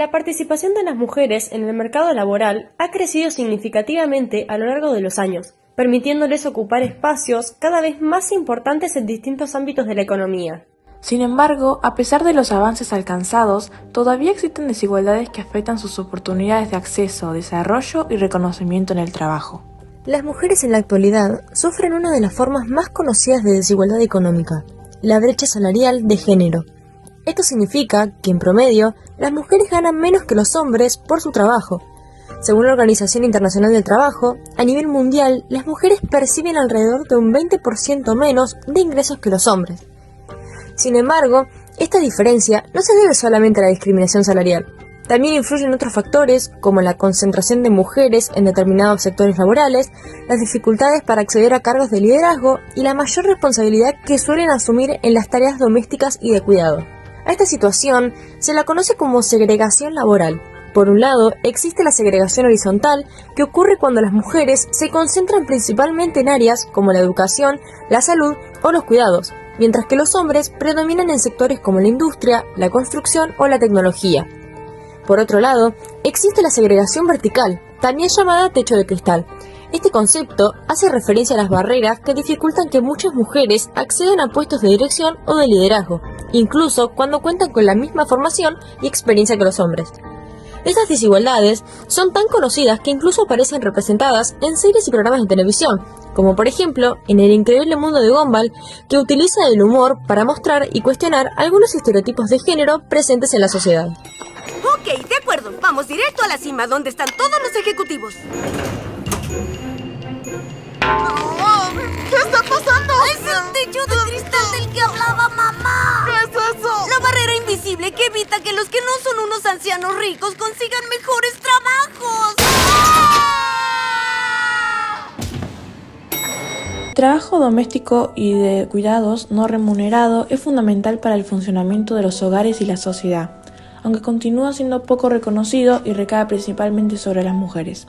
La participación de las mujeres en el mercado laboral ha crecido significativamente a lo largo de los años, permitiéndoles ocupar espacios cada vez más importantes en distintos ámbitos de la economía. Sin embargo, a pesar de los avances alcanzados, todavía existen desigualdades que afectan sus oportunidades de acceso, desarrollo y reconocimiento en el trabajo. Las mujeres en la actualidad sufren una de las formas más conocidas de desigualdad económica, la brecha salarial de género. Esto significa que, en promedio, las mujeres ganan menos que los hombres por su trabajo. Según la Organización Internacional del Trabajo, a nivel mundial, las mujeres perciben alrededor de un 20% menos de ingresos que los hombres. Sin embargo, esta diferencia no se debe solamente a la discriminación salarial. También influyen otros factores como la concentración de mujeres en determinados sectores laborales, las dificultades para acceder a cargos de liderazgo y la mayor responsabilidad que suelen asumir en las tareas domésticas y de cuidado. A esta situación se la conoce como segregación laboral. Por un lado, existe la segregación horizontal, que ocurre cuando las mujeres se concentran principalmente en áreas como la educación, la salud o los cuidados, mientras que los hombres predominan en sectores como la industria, la construcción o la tecnología. Por otro lado, existe la segregación vertical, también llamada techo de cristal. Este concepto hace referencia a las barreras que dificultan que muchas mujeres accedan a puestos de dirección o de liderazgo, incluso cuando cuentan con la misma formación y experiencia que los hombres. Estas desigualdades son tan conocidas que incluso aparecen representadas en series y programas de televisión, como por ejemplo en El increíble mundo de Gumball, que utiliza el humor para mostrar y cuestionar algunos estereotipos de género presentes en la sociedad. Ok, de acuerdo. Vamos directo a la cima, donde están todos los ejecutivos. ¿Qué está pasando? ¡Es el techo de cristal del que hablaba mamá! ¿Qué es eso? La barrera invisible que evita que los que no son unos ancianos ricos consigan mejores trabajos. El trabajo doméstico y de cuidados no remunerado es fundamental para el funcionamiento de los hogares y la sociedad, aunque continúa siendo poco reconocido y recae principalmente sobre las mujeres.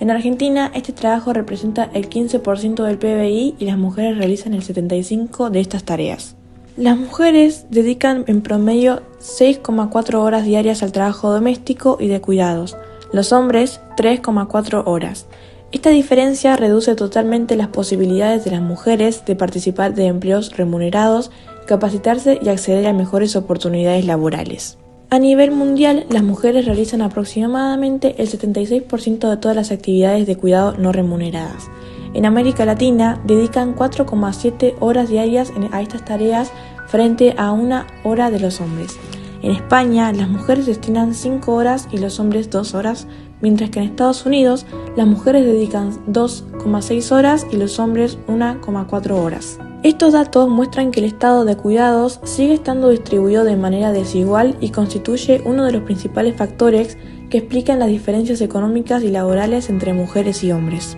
En Argentina, este trabajo representa el 15% del PBI y las mujeres realizan el 75% de estas tareas. Las mujeres dedican en promedio 6,4 horas diarias al trabajo doméstico y de cuidados, los hombres 3,4 horas. Esta diferencia reduce totalmente las posibilidades de las mujeres de participar de empleos remunerados, capacitarse y acceder a mejores oportunidades laborales. A nivel mundial, las mujeres realizan aproximadamente el 76% de todas las actividades de cuidado no remuneradas. En América Latina, dedican 4,7 horas diarias a estas tareas frente a 1 hora de los hombres. En España, las mujeres destinan 5 horas y los hombres 2 horas, mientras que en Estados Unidos, las mujeres dedican 2,6 horas y los hombres 1,4 horas. Estos datos muestran que el estado de cuidados sigue estando distribuido de manera desigual y constituye uno de los principales factores que explican las diferencias económicas y laborales entre mujeres y hombres.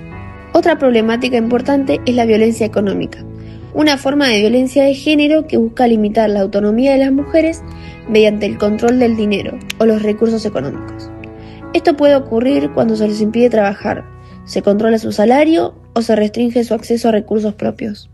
Otra problemática importante es la violencia económica, una forma de violencia de género que busca limitar la autonomía de las mujeres mediante el control del dinero o los recursos económicos. Esto puede ocurrir cuando se les impide trabajar, se controla su salario o se restringe su acceso a recursos propios.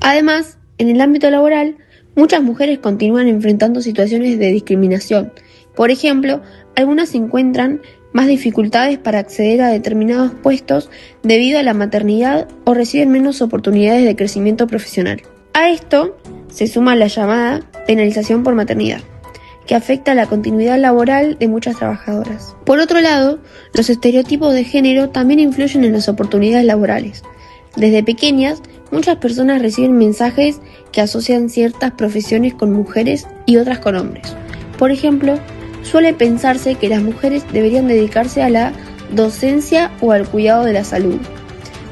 Además, en el ámbito laboral, muchas mujeres continúan enfrentando situaciones de discriminación. Por ejemplo, algunas encuentran más dificultades para acceder a determinados puestos debido a la maternidad o reciben menos oportunidades de crecimiento profesional. A esto se suma la llamada penalización por maternidad, que afecta a la continuidad laboral de muchas trabajadoras. Por otro lado, los estereotipos de género también influyen en las oportunidades laborales. Desde pequeñas, muchas personas reciben mensajes que asocian ciertas profesiones con mujeres y otras con hombres. Por ejemplo, suele pensarse que las mujeres deberían dedicarse a la docencia o al cuidado de la salud,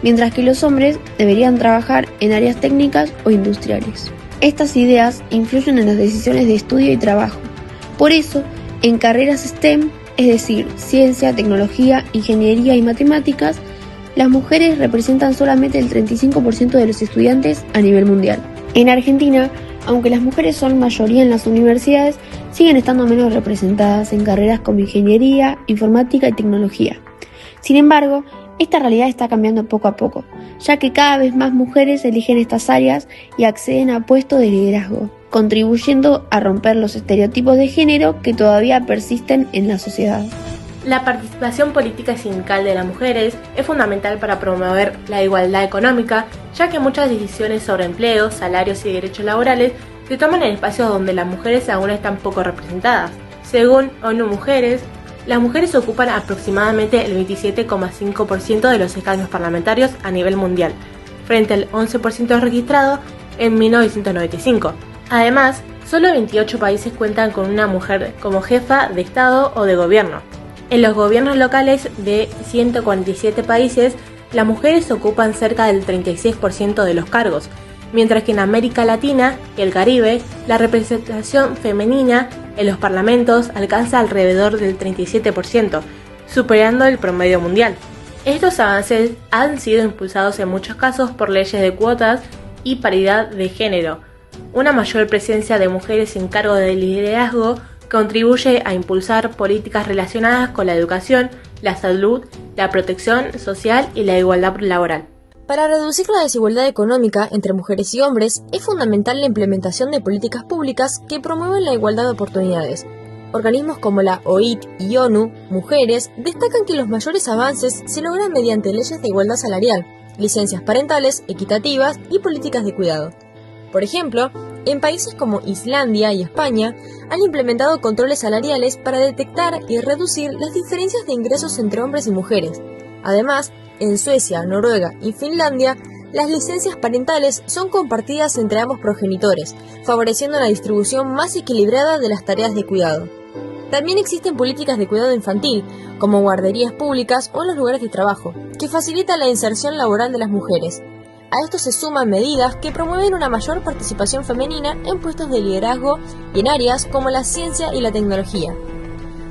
mientras que los hombres deberían trabajar en áreas técnicas o industriales. Estas ideas influyen en las decisiones de estudio y trabajo. Por eso, en carreras STEM, es decir, ciencia, tecnología, ingeniería y matemáticas, las mujeres representan solamente el 35% de los estudiantes a nivel mundial. En Argentina, aunque las mujeres son mayoría en las universidades, siguen estando menos representadas en carreras como ingeniería, informática y tecnología. Sin embargo, esta realidad está cambiando poco a poco, ya que cada vez más mujeres eligen estas áreas y acceden a puestos de liderazgo. contribuyendo a romper los estereotipos de género que todavía persisten en la sociedad. La participación política y sindical de las mujeres es fundamental para promover la igualdad económica, ya que muchas decisiones sobre empleos, salarios y derechos laborales se toman en espacios donde las mujeres aún están poco representadas. Según ONU Mujeres, las mujeres ocupan aproximadamente el 27,5% de los escaños parlamentarios a nivel mundial, frente al 11% registrado en 1995. Además, solo 28 países cuentan con una mujer como jefa de Estado o de gobierno. En los gobiernos locales de 147 países, las mujeres ocupan cerca del 36% de los cargos, mientras que en América Latina y el Caribe, la representación femenina en los parlamentos alcanza alrededor del 37%, superando el promedio mundial. Estos avances han sido impulsados en muchos casos por leyes de cuotas y paridad de género. Una mayor presencia de mujeres en cargo de liderazgo contribuye a impulsar políticas relacionadas con la educación, la salud, la protección social y la igualdad laboral. Para reducir la desigualdad económica entre mujeres y hombres, es fundamental la implementación de políticas públicas que promuevan la igualdad de oportunidades. Organismos como la OIT y ONU Mujeres destacan que los mayores avances se logran mediante leyes de igualdad salarial, licencias parentales equitativas y políticas de cuidado. Por ejemplo, en países como Islandia y España han implementado controles salariales para detectar y reducir las diferencias de ingresos entre hombres y mujeres. Además, en Suecia, Noruega y Finlandia, las licencias parentales son compartidas entre ambos progenitores, favoreciendo una distribución más equilibrada de las tareas de cuidado. También existen políticas de cuidado infantil, como guarderías públicas o en los lugares de trabajo, que facilitan la inserción laboral de las mujeres. A esto se suman medidas que promueven una mayor participación femenina en puestos de liderazgo y en áreas como la ciencia y la tecnología.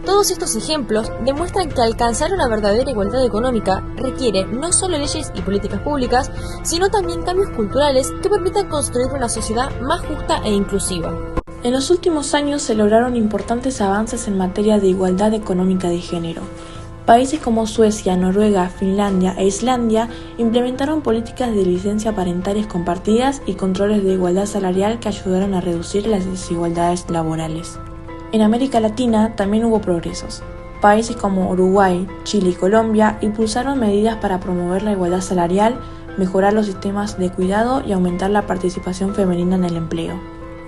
Todos estos ejemplos demuestran que alcanzar una verdadera igualdad económica requiere no solo leyes y políticas públicas, sino también cambios culturales que permitan construir una sociedad más justa e inclusiva. En los últimos años se lograron importantes avances en materia de igualdad económica de género. Países como Suecia, Noruega, Finlandia e Islandia implementaron políticas de licencia parentales compartidas y controles de igualdad salarial que ayudaron a reducir las desigualdades laborales. En América Latina también hubo progresos. Países como Uruguay, Chile y Colombia impulsaron medidas para promover la igualdad salarial, mejorar los sistemas de cuidado y aumentar la participación femenina en el empleo.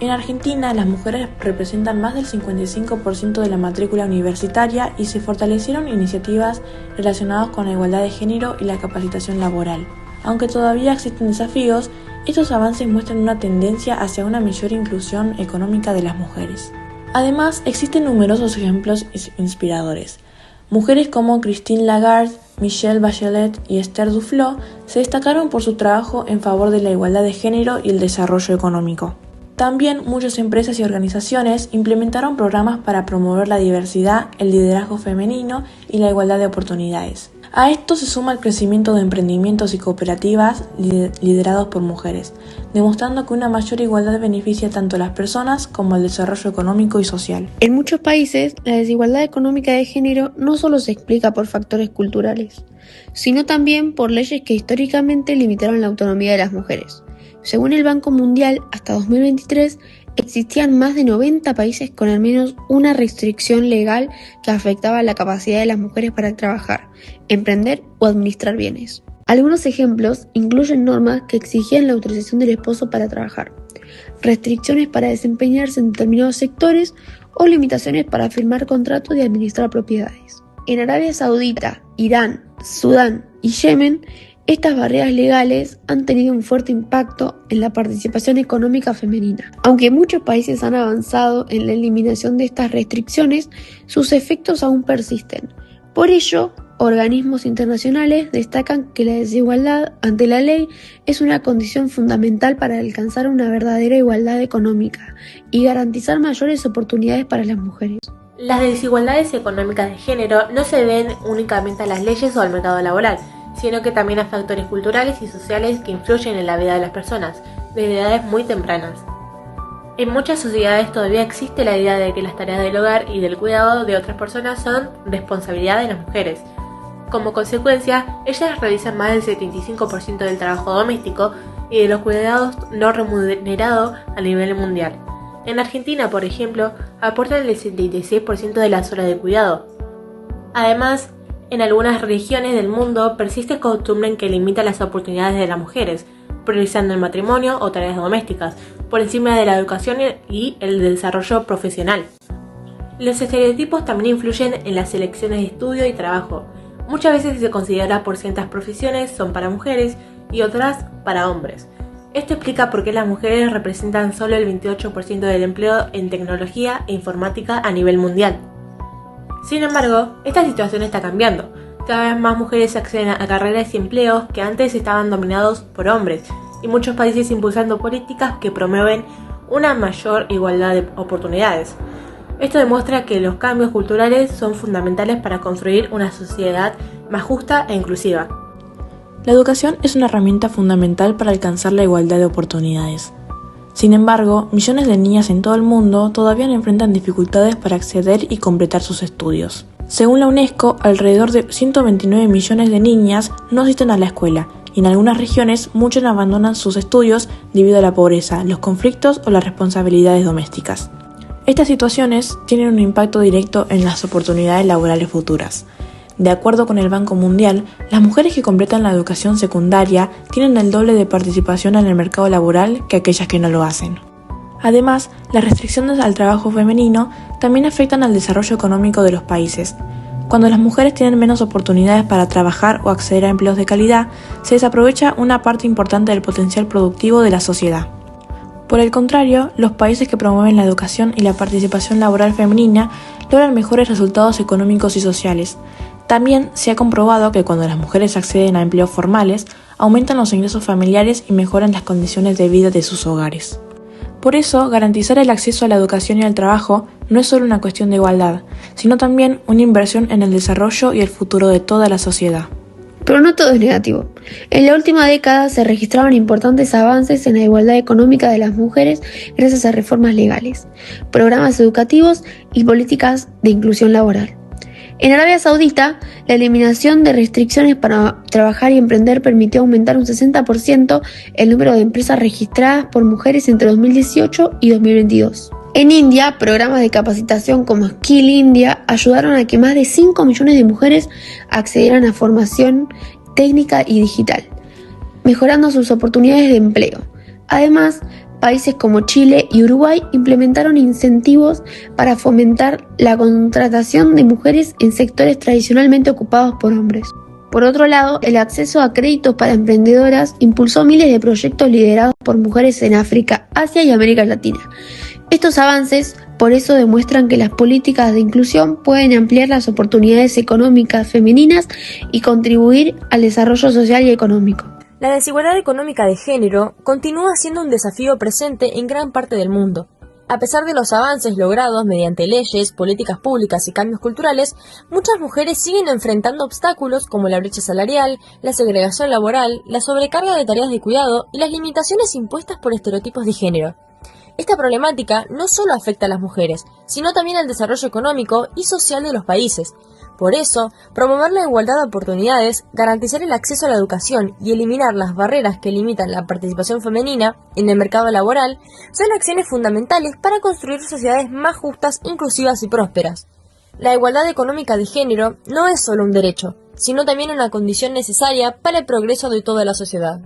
En Argentina, las mujeres representan más del 55% de la matrícula universitaria y se fortalecieron iniciativas relacionadas con la igualdad de género y la capacitación laboral. Aunque todavía existen desafíos, estos avances muestran una tendencia hacia una mayor inclusión económica de las mujeres. Además, existen numerosos ejemplos inspiradores. Mujeres como Christine Lagarde, Michelle Bachelet y Esther Duflo se destacaron por su trabajo en favor de la igualdad de género y el desarrollo económico. También muchas empresas y organizaciones implementaron programas para promover la diversidad, el liderazgo femenino y la igualdad de oportunidades. A esto se suma el crecimiento de emprendimientos y cooperativas liderados por mujeres, demostrando que una mayor igualdad beneficia tanto a las personas como al desarrollo económico y social. En muchos países, la desigualdad económica de género no solo se explica por factores culturales, sino también por leyes que históricamente limitaron la autonomía de las mujeres. Según el Banco Mundial, hasta 2023 existían más de 90 países con al menos una restricción legal que afectaba la capacidad de las mujeres para trabajar, emprender o administrar bienes. Algunos ejemplos incluyen normas que exigían la autorización del esposo para trabajar, restricciones para desempeñarse en determinados sectores o limitaciones para firmar contratos y administrar propiedades. En Arabia Saudita, Irán, Sudán y Yemen, estas barreras legales han tenido un fuerte impacto en la participación económica femenina. Aunque muchos países han avanzado en la eliminación de estas restricciones, sus efectos aún persisten. Por ello, organismos internacionales destacan que la desigualdad ante la ley es una condición fundamental para alcanzar una verdadera igualdad económica y garantizar mayores oportunidades para las mujeres. Las desigualdades económicas de género no se deben únicamente a las leyes o al mercado laboral, sino que también a factores culturales y sociales que influyen en la vida de las personas, desde edades muy tempranas. En muchas sociedades todavía existe la idea de que las tareas del hogar y del cuidado de otras personas son responsabilidad de las mujeres. Como consecuencia, ellas realizan más del 75% del trabajo doméstico y de los cuidados no remunerados a nivel mundial. En Argentina, por ejemplo, aportan el 76% de las horas de cuidado. Además, en algunas regiones del mundo persiste costumbre que limita las oportunidades de las mujeres, priorizando el matrimonio o tareas domésticas, por encima de la educación y el desarrollo profesional. Los estereotipos también influyen en las elecciones de estudio y trabajo. Muchas veces se considera por ciertas profesiones son para mujeres y otras para hombres. Esto explica por qué las mujeres representan solo el 28% del empleo en tecnología e informática a nivel mundial. Sin embargo, esta situación está cambiando. Cada vez más mujeres acceden a carreras y empleos que antes estaban dominados por hombres, y muchos países impulsando políticas que promueven una mayor igualdad de oportunidades. Esto demuestra que los cambios culturales son fundamentales para construir una sociedad más justa e inclusiva. La educación es una herramienta fundamental para alcanzar la igualdad de oportunidades. Sin embargo, millones de niñas en todo el mundo todavía enfrentan dificultades para acceder y completar sus estudios. Según la UNESCO, alrededor de 129 millones de niñas no asisten a la escuela, y en algunas regiones muchas abandonan sus estudios debido a la pobreza, los conflictos o las responsabilidades domésticas. Estas situaciones tienen un impacto directo en las oportunidades laborales futuras. De acuerdo con el Banco Mundial, las mujeres que completan la educación secundaria tienen el doble de participación en el mercado laboral que aquellas que no lo hacen. Además, las restricciones al trabajo femenino también afectan al desarrollo económico de los países. Cuando las mujeres tienen menos oportunidades para trabajar o acceder a empleos de calidad, se desaprovecha una parte importante del potencial productivo de la sociedad. Por el contrario, los países que promueven la educación y la participación laboral femenina logran mejores resultados económicos y sociales. También se ha comprobado que cuando las mujeres acceden a empleos formales, aumentan los ingresos familiares y mejoran las condiciones de vida de sus hogares. Por eso, garantizar el acceso a la educación y al trabajo no es solo una cuestión de igualdad, sino también una inversión en el desarrollo y el futuro de toda la sociedad. Pero no todo es negativo. En la última década se registraron importantes avances en la igualdad económica de las mujeres gracias a reformas legales, programas educativos y políticas de inclusión laboral. En Arabia Saudita, la eliminación de restricciones para trabajar y emprender permitió aumentar un 60% el número de empresas registradas por mujeres entre 2018 y 2022. En India, programas de capacitación como Skill India ayudaron a que más de 5 millones de mujeres accedieran a formación técnica y digital, mejorando sus oportunidades de empleo. Además, países como Chile y Uruguay implementaron incentivos para fomentar la contratación de mujeres en sectores tradicionalmente ocupados por hombres. Por otro lado, el acceso a créditos para emprendedoras impulsó miles de proyectos liderados por mujeres en África, Asia y América Latina. Estos avances, por eso, demuestran que las políticas de inclusión pueden ampliar las oportunidades económicas femeninas y contribuir al desarrollo social y económico. La desigualdad económica de género continúa siendo un desafío presente en gran parte del mundo. A pesar de los avances logrados mediante leyes, políticas públicas y cambios culturales, muchas mujeres siguen enfrentando obstáculos como la brecha salarial, la segregación laboral, la sobrecarga de tareas de cuidado y las limitaciones impuestas por estereotipos de género. Esta problemática no solo afecta a las mujeres, sino también al desarrollo económico y social de los países. Por eso, promover la igualdad de oportunidades, garantizar el acceso a la educación y eliminar las barreras que limitan la participación femenina en el mercado laboral son acciones fundamentales para construir sociedades más justas, inclusivas y prósperas. La igualdad económica de género no es solo un derecho, sino también una condición necesaria para el progreso de toda la sociedad.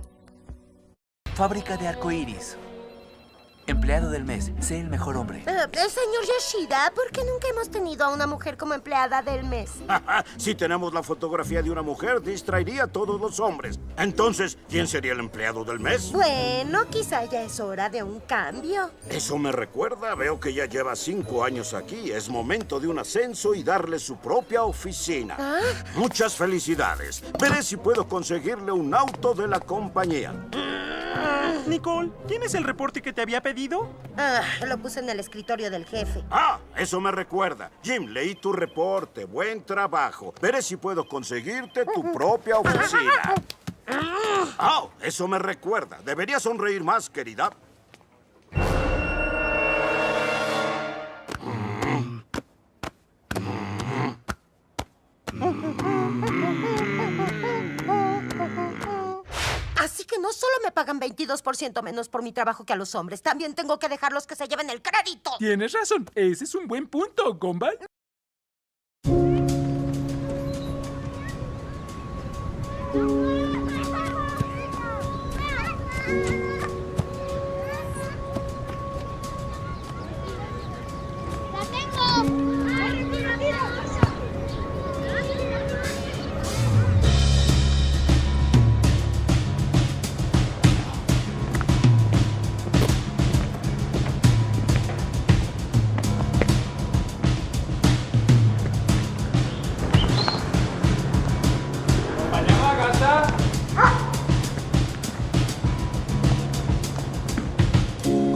Fábrica de arcoíris. Empleado del mes, sé el mejor hombre. Señor Yoshida, ¿por qué nunca hemos tenido a una mujer como empleada del mes? Si tenemos la fotografía de una mujer, distraería a todos los hombres. Entonces, ¿quién sería el empleado del mes? Bueno, quizá ya es hora de un cambio. Eso me recuerda, veo que ya lleva 5 años aquí. Es momento de un ascenso y darle su propia oficina. Muchas felicidades. Veré si puedo conseguirle un auto de la compañía. Nicole, ¿tienes el reporte que te había pedido? Lo puse en el escritorio del jefe. Eso me recuerda. Jim, leí tu reporte. Buen trabajo. Veré si puedo conseguirte tu propia oficina. Eso me recuerda. Deberías sonreír más, querida. Así que no no solo me pagan 22% menos por mi trabajo que a los hombres, también tengo que dejarlos que se lleven el crédito. Tienes razón. Ese es un buen punto, Gumball.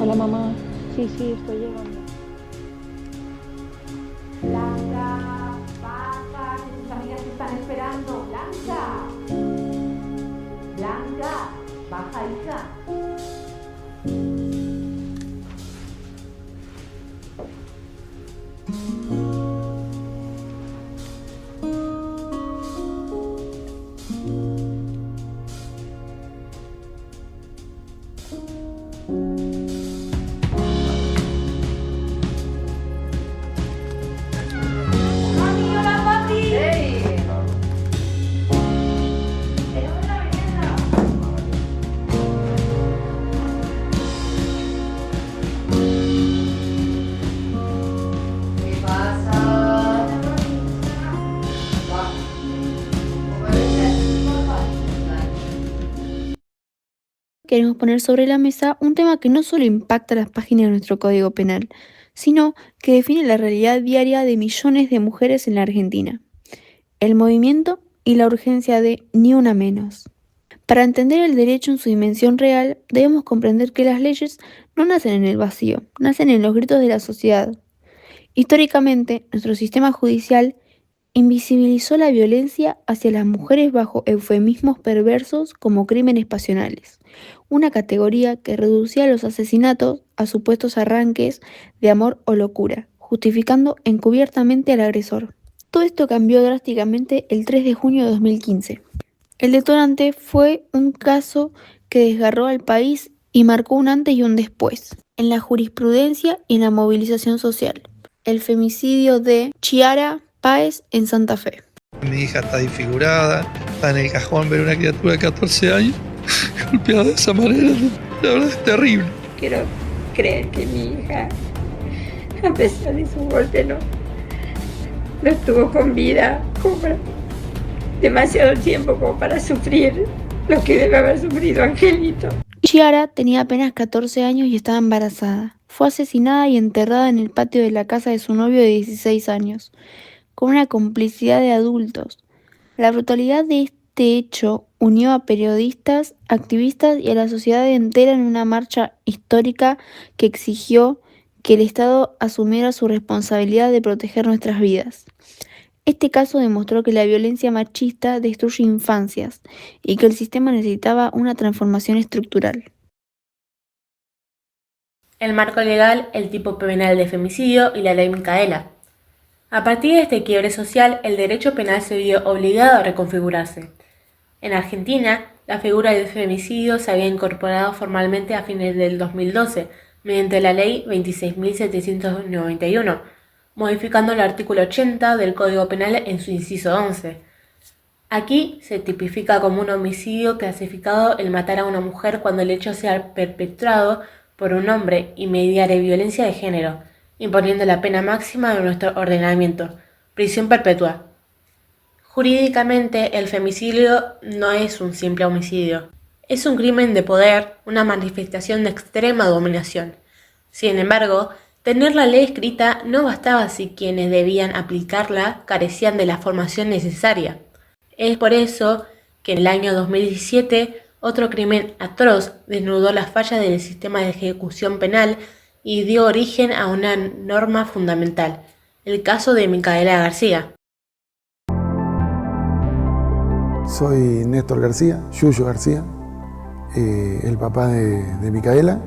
Hola mamá, sí, estoy llegando. Blanca, baja, que tus amigas te están esperando. Blanca. Blanca, baja, hija. Queremos poner sobre la mesa un tema que no solo impacta las páginas de nuestro Código Penal, sino que define la realidad diaria de millones de mujeres en la Argentina: el movimiento y la urgencia de Ni Una Menos. Para entender el derecho en su dimensión real, debemos comprender que las leyes no nacen en el vacío, nacen en los gritos de la sociedad. Históricamente, nuestro sistema judicial invisibilizó la violencia hacia las mujeres bajo eufemismos perversos como crímenes pasionales, una categoría que reducía los asesinatos a supuestos arranques de amor o locura, justificando encubiertamente al agresor. Todo esto cambió drásticamente el 3 de junio de 2015. El detonante fue un caso que desgarró al país y marcó un antes y un después en la jurisprudencia y en la movilización social: el femicidio de Chiara Páez en Santa Fe. Mi hija está desfigurada, está en el cajón, ver una criatura de 14 años golpeada de esa manera, la verdad es terrible. Quiero creer que mi hija, a pesar de su golpe, no estuvo con vida como para demasiado tiempo como para sufrir lo que debe haber sufrido Angelito. Chiara tenía apenas 14 años y estaba embarazada. Fue asesinada y enterrada en el patio de la casa de su novio de 16 años, con una complicidad de adultos. La brutalidad de este hecho unió a periodistas, activistas y a la sociedad entera en una marcha histórica que exigió que el Estado asumiera su responsabilidad de proteger nuestras vidas. Este caso demostró que la violencia machista destruye infancias y que el sistema necesitaba una transformación estructural. El marco legal, el tipo penal de femicidio y la ley Micaela. A partir de este quiebre social, el derecho penal se vio obligado a reconfigurarse. En Argentina, la figura del femicidio se había incorporado formalmente a fines del 2012, mediante la ley 26.791, modificando el artículo 80 del Código Penal en su inciso 11. Aquí se tipifica como un homicidio clasificado el matar a una mujer cuando el hecho sea perpetrado por un hombre y mediare violencia de género, imponiendo la pena máxima de nuestro ordenamiento, prisión perpetua. Jurídicamente, el femicidio no es un simple homicidio. Es un crimen de poder, una manifestación de extrema dominación. Sin embargo, tener la ley escrita no bastaba si quienes debían aplicarla carecían de la formación necesaria. Es por eso que en el año 2017 otro crimen atroz desnudó las fallas del sistema de ejecución penal y dio origen a una norma fundamental, el caso de Micaela García. Soy Néstor García, Yuyo García, el papá de Micaela,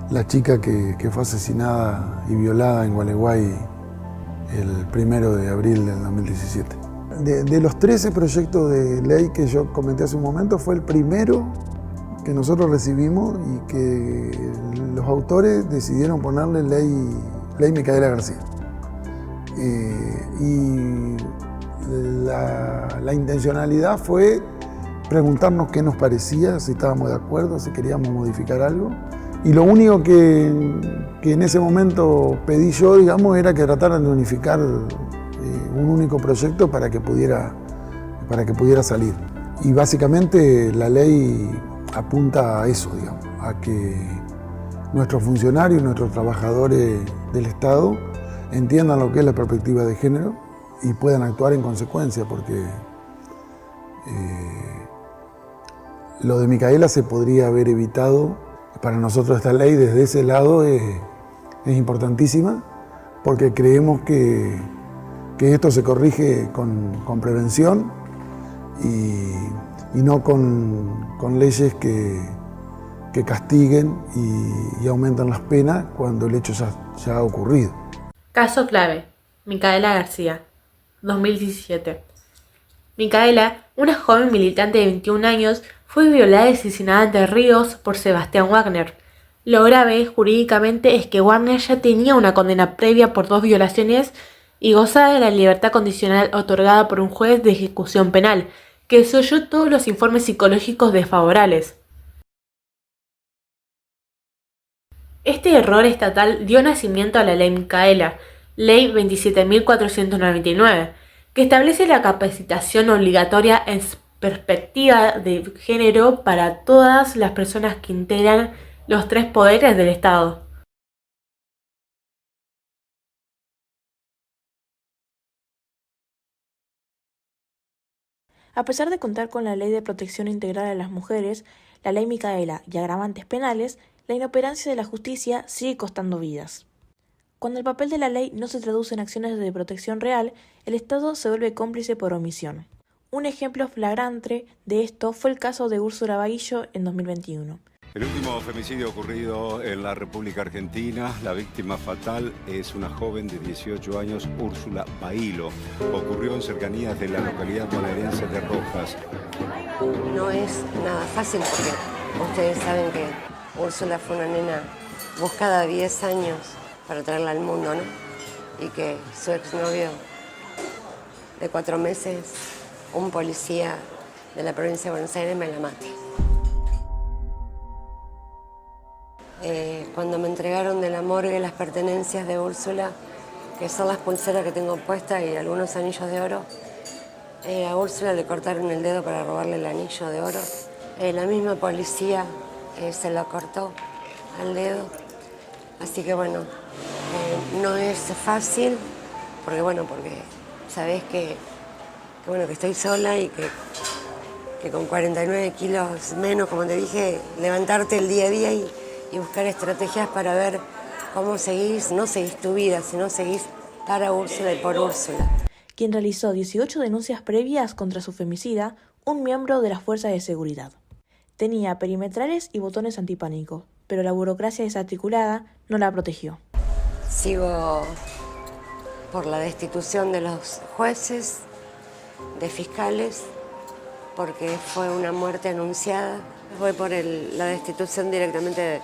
la chica que fue asesinada y violada en Gualeguay el 1 de abril del 2017. de los 13 proyectos de ley que yo comenté hace un momento, fue el primero que nosotros recibimos y que los autores decidieron ponerle ley Micaela García. Y la intencionalidad fue preguntarnos qué nos parecía, si estábamos de acuerdo, si queríamos modificar algo. Y lo único que en ese momento pedí yo, digamos, era que trataran de unificar un único proyecto para que pudiera salir. Y básicamente la ley apunta a eso, digamos, a que nuestros funcionarios, nuestros trabajadores del Estado entiendan lo que es la perspectiva de género y puedan actuar en consecuencia, porque lo de Micaela se podría haber evitado. Para nosotros esta ley desde ese lado es importantísima, porque creemos que esto se corrige con prevención y no con leyes que castiguen y aumentan las penas cuando el hecho ya ha ocurrido. Caso clave. Micaela García, 2017. Micaela, una joven militante de 21 años, fue violada y asesinada en Entre Ríos por Sebastián Wagner. Lo grave, jurídicamente, es que Wagner ya tenía una condena previa por 2 violaciones y gozaba de la libertad condicional otorgada por un juez de ejecución penal, que desoyó todos los informes psicológicos desfavorables. Este error estatal dio nacimiento a la Ley Micaela, Ley 27.499, que establece la capacitación obligatoria en perspectiva de género para todas las personas que integran los 3 poderes del Estado. A pesar de contar con la Ley de Protección Integral a las Mujeres, la Ley Micaela y agravantes penales, la inoperancia de la justicia sigue costando vidas. Cuando el papel de la ley no se traduce en acciones de protección real, el Estado se vuelve cómplice por omisión. Un ejemplo flagrante de esto fue el caso de Úrsula Baillo en 2021. El último femicidio ocurrido en la República Argentina, la víctima fatal es una joven de 18 años, Úrsula Baillo. Ocurrió en cercanías de la localidad bonaerense de Rojas. No es nada fácil porque ustedes saben que Úrsula fue una nena buscada 10 años para traerla al mundo, ¿no? Y que su exnovio de 4 meses, un policía de la provincia de Buenos Aires, me la mate. Cuando me entregaron de la morgue las pertenencias de Úrsula, que son las pulseras que tengo puestas y algunos anillos de oro, a Úrsula le cortaron el dedo para robarle el anillo de oro. La misma policía se lo cortó al dedo. Así que bueno, no es fácil, porque sabés que estoy sola y que con 49 kilos menos, como te dije, levantarte el día a día y buscar estrategias para ver cómo no seguís tu vida, sino seguís para Úrsula y por Úrsula. Quien realizó 18 denuncias previas contra su femicida, un miembro de las fuerzas de seguridad. Tenía perimetrales y botones antipánico, pero la burocracia desarticulada no la protegió. Sigo por la destitución de los jueces, de fiscales, porque fue una muerte anunciada. Voy por la destitución directamente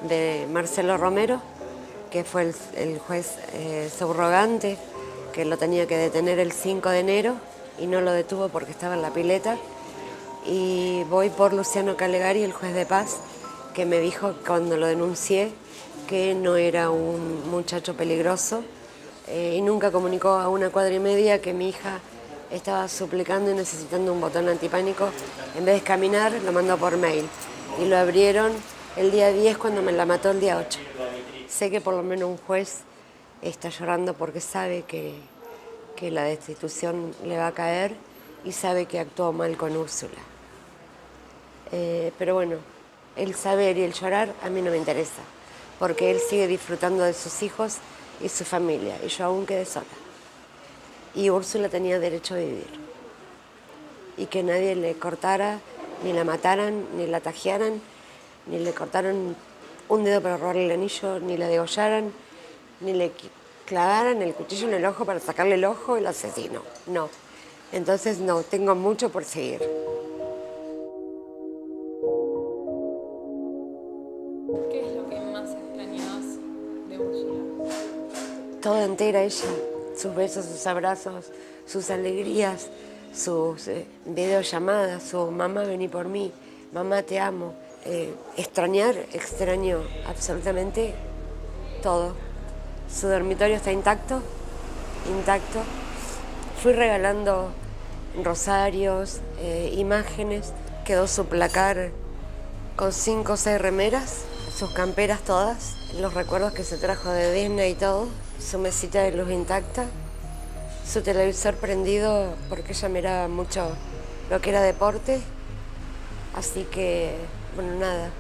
de Marcelo Romero, que fue el juez subrogante, que lo tenía que detener el 5 de enero y no lo detuvo porque estaba en la pileta. Y voy por Luciano Calegari, el juez de paz, que me dijo cuando lo denuncié que no era un muchacho peligroso y nunca comunicó a 1,5 cuadras que mi hija estaba suplicando y necesitando un botón antipánico. En vez de caminar, lo mandó por mail y lo abrieron el día 10 cuando me la mató el día 8. Sé que por lo menos un juez está llorando porque sabe que la destitución le va a caer y sabe que actuó mal con Úrsula. Pero bueno, el saber y el llorar a mí no me interesa, porque él sigue disfrutando de sus hijos y su familia, y yo aún quedé sola. Y Úrsula tenía derecho a vivir. Y que nadie le cortara, ni la mataran, ni la tajearan, ni le cortaran un dedo para robarle el anillo, ni la degollaran, ni le clavaran el cuchillo en el ojo para sacarle el ojo el asesino. No. Entonces no, tengo mucho por seguir. ¿Qué es lo que más extrañas de Úrsula? Toda entera ella, sus besos, sus abrazos, sus alegrías, sus videollamadas, su mamá vení por mí, mamá te amo. Extraño absolutamente todo. Su dormitorio está intacto. Fui regalando rosarios, imágenes, quedó su placar con 5 o 6 remeras, sus camperas todas, los recuerdos que se trajo de Disney y todo, su mesita de luz intacta, su televisor prendido porque ella miraba mucho lo que era deporte, así que, bueno, nada,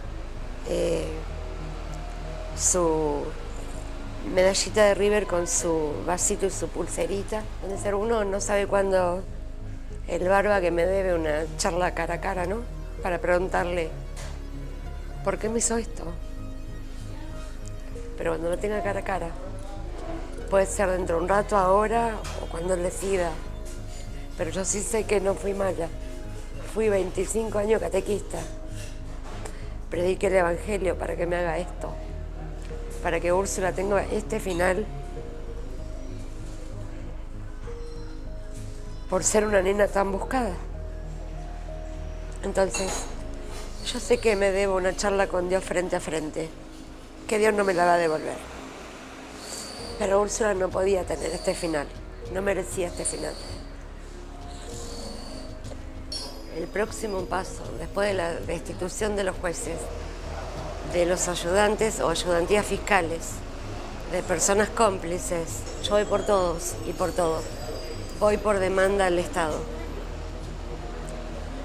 su medallita de River con su vasito y su pulserita. Uno no sabe cuándo el barba que me debe una charla cara a cara, ¿no? Para preguntarle, ¿por qué me hizo esto? Pero cuando lo tenga cara a cara, puede ser dentro de un rato, ahora o cuando él decida. Pero yo sí sé que no fui mala. Fui 25 años catequista. Prediqué el Evangelio para que me haga esto. Para que Úrsula tenga este final. Por ser una nena tan buscada. Entonces, yo sé que me debo una charla con Dios frente a frente. Que Dios no me la va a devolver. Pero Úrsula no podía tener este final. No merecía este final. El próximo paso, después de la destitución de los jueces, de los ayudantes o ayudantías fiscales, de personas cómplices, yo voy por todos y por todo. Voy por demanda al Estado.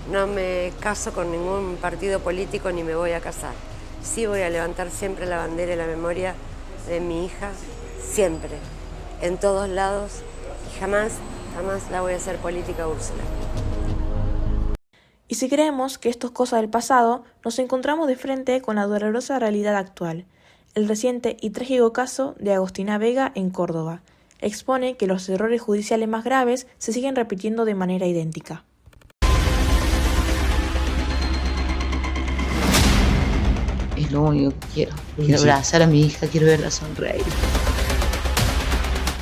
No me caso con ningún partido político ni me voy a casar. Sí voy a levantar siempre la bandera y la memoria de mi hija, siempre, en todos lados, y jamás la voy a hacer política, Úrsula. Y si creemos que esto es cosa del pasado, nos encontramos de frente con la dolorosa realidad actual. El reciente y trágico caso de Agostina Vega en Córdoba expone que los errores judiciales más graves se siguen repitiendo de manera idéntica. Es lo único que quiero. Quiero abrazar a mi hija, quiero verla sonreír.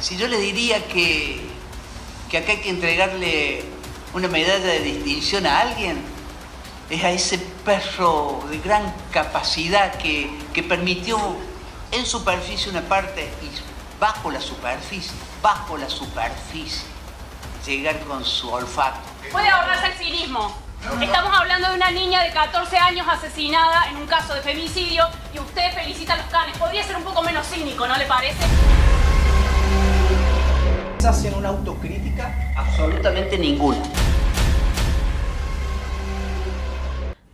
Si yo le diría que acá hay que entregarle una medalla de distinción a alguien, es a ese perro de gran capacidad que permitió en superficie una parte y bajo la superficie, llegar con su olfato. Puede ahorrarse el cinismo. Estamos hablando de una niña de 14 años asesinada en un caso de femicidio y usted felicita a los canes. Podría ser un poco menos cínico, ¿no le parece? ¿Hacen una autocrítica? Absolutamente ninguna.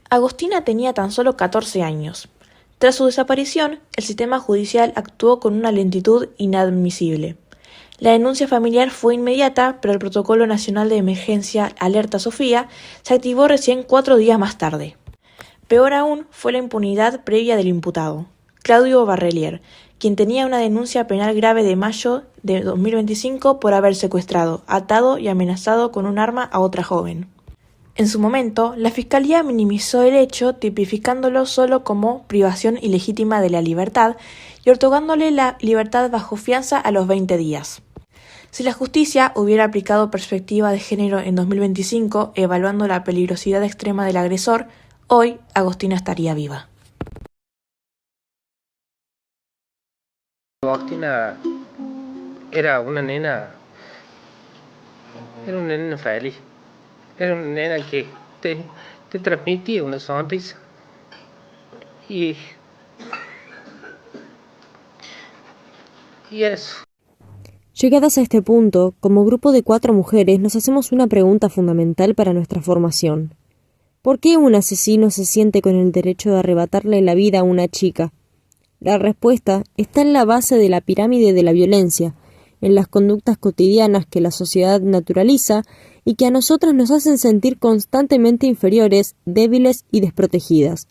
Agostina tenía tan solo 14 años. Tras su desaparición, el sistema judicial actuó con una lentitud inadmisible. La denuncia familiar fue inmediata, pero el Protocolo Nacional de Emergencia Alerta Sofía se activó recién 4 días más tarde. Peor aún fue la impunidad previa del imputado, Claudio Barrelier, quien tenía una denuncia penal grave de mayo de 2025 por haber secuestrado, atado y amenazado con un arma a otra joven. En su momento, la Fiscalía minimizó el hecho, tipificándolo solo como privación ilegítima de la libertad y otorgándole la libertad bajo fianza a los 20 días. Si la justicia hubiera aplicado perspectiva de género en 2025, evaluando la peligrosidad extrema del agresor, hoy Agostina estaría viva. Agostina era una nena feliz, era una nena que te transmitía una sonrisa y eso. Llegadas a este punto, como grupo de 4 mujeres nos hacemos una pregunta fundamental para nuestra formación. ¿Por qué un asesino se siente con el derecho de arrebatarle la vida a una chica? La respuesta está en la base de la pirámide de la violencia, en las conductas cotidianas que la sociedad naturaliza y que a nosotras nos hacen sentir constantemente inferiores, débiles y desprotegidas.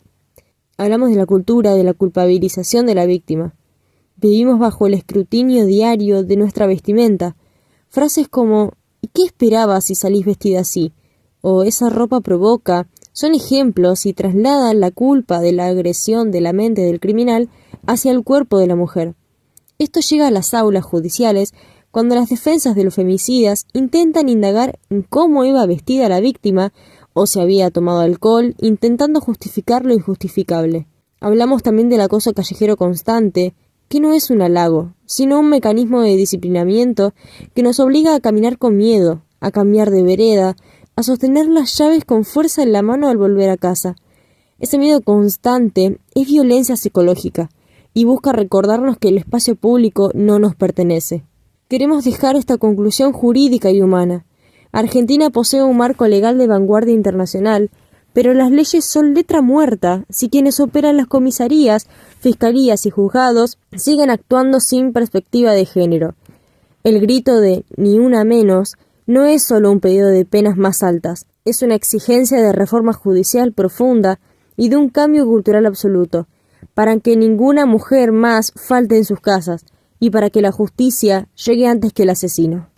Hablamos de la cultura de la culpabilización de la víctima. Vivimos bajo el escrutinio diario de nuestra vestimenta. Frases como ¿Y qué esperabas si salís vestida así? O esa ropa provoca, son ejemplos y trasladan la culpa de la agresión de la mente del criminal hacia el cuerpo de la mujer. Esto llega a las aulas judiciales cuando las defensas de los femicidas intentan indagar en cómo iba vestida la víctima o si había tomado alcohol, intentando justificar lo injustificable. Hablamos también del acoso callejero constante, que no es un halago, sino un mecanismo de disciplinamiento que nos obliga a caminar con miedo, a cambiar de vereda, a sostener las llaves con fuerza en la mano al volver a casa. Ese miedo constante es violencia psicológica y busca recordarnos que el espacio público no nos pertenece. Queremos dejar esta conclusión jurídica y humana. Argentina posee un marco legal de vanguardia internacional, pero las leyes son letra muerta si quienes operan las comisarías, fiscalías y juzgados siguen actuando sin perspectiva de género. El grito de "ni una menos" no es solo un pedido de penas más altas, es una exigencia de reforma judicial profunda y de un cambio cultural absoluto, para que ninguna mujer más falte en sus casas y para que la justicia llegue antes que el asesino.